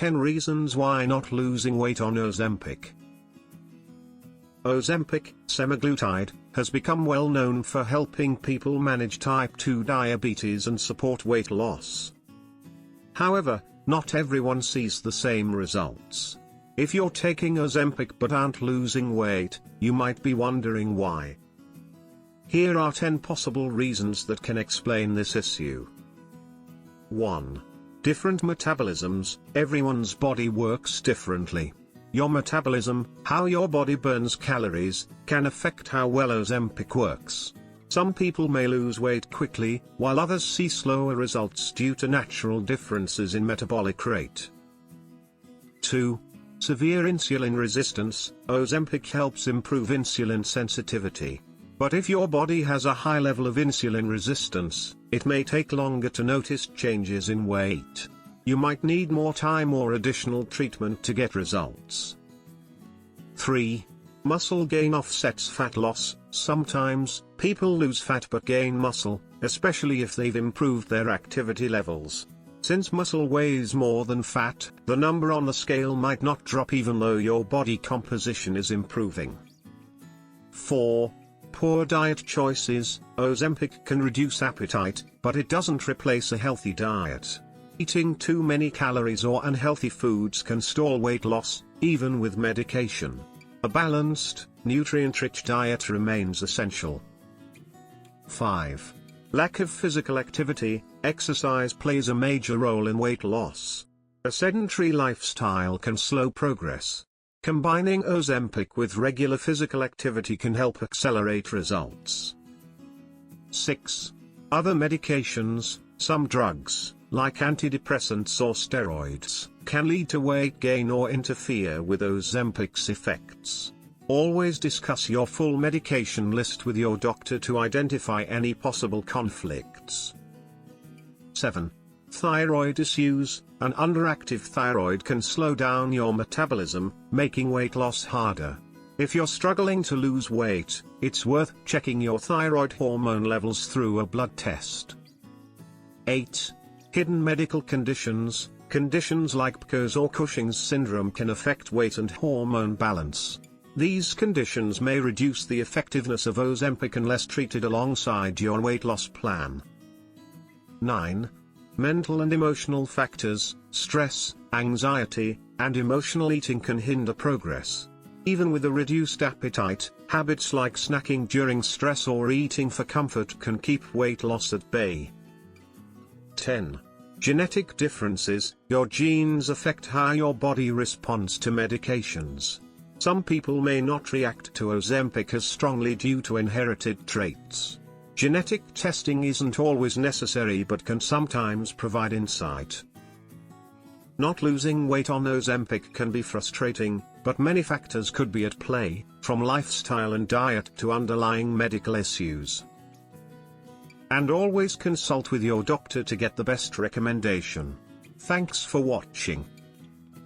10 reasons why not losing weight on Ozempic. Ozempic, semaglutide, has become well known for helping people manage type 2 diabetes and support weight loss. However, not everyone sees the same results. If you're taking Ozempic but aren't losing weight, you might be wondering why. Here are 10 possible reasons that can explain this issue. 1. Different metabolisms. Everyone's body works differently. Your metabolism, how your body burns calories, can affect how well Ozempic works. Some people may lose weight quickly, while others see slower results due to natural differences in metabolic rate. 2. Severe insulin resistance. Ozempic helps improve insulin sensitivity. But if your body has a high level of insulin resistance, it may take longer to notice changes in weight. You might need more time or additional treatment to get results. 3. Muscle gain offsets fat loss. Sometimes, people lose fat but gain muscle, especially if they've improved their activity levels. Since muscle weighs more than fat, the number on the scale might not drop even though your body composition is improving. 4. Poor diet choices. Ozempic can reduce appetite, but it doesn't replace a healthy diet. Eating too many calories or unhealthy foods can stall weight loss, even with medication. A balanced, nutrient-rich diet remains essential. 5. Lack of physical activity. Exercise plays a major role in weight loss. A sedentary lifestyle can slow progress. Combining Ozempic with regular physical activity can help accelerate results. 6. Other medications. Some drugs, like antidepressants or steroids, can lead to weight gain or interfere with Ozempic's effects. Always discuss your full medication list with your doctor to identify any possible conflicts. 7. Thyroid issues. An underactive thyroid can slow down your metabolism, making weight loss harder. If you're struggling to lose weight, it's worth checking your thyroid hormone levels through a blood test. 8. Hidden medical conditions. Conditions like PCOS or Cushing's syndrome can affect weight and hormone balance. These conditions may reduce the effectiveness of Ozempic unless treated alongside your weight loss plan. 9. Mental and emotional factors. Stress, anxiety, and emotional eating can hinder progress. Even with a reduced appetite, habits like snacking during stress or eating for comfort can keep weight loss at bay. 10. Genetic differences. Your genes affect how your body responds to medications. Some people may not react to Ozempic as strongly due to inherited traits. Genetic testing isn't always necessary but can sometimes provide insight. Not losing weight on Ozempic can be frustrating, but many factors could be at play, from lifestyle and diet to underlying medical issues. And always consult with your doctor to get the best recommendation. Thanks for watching.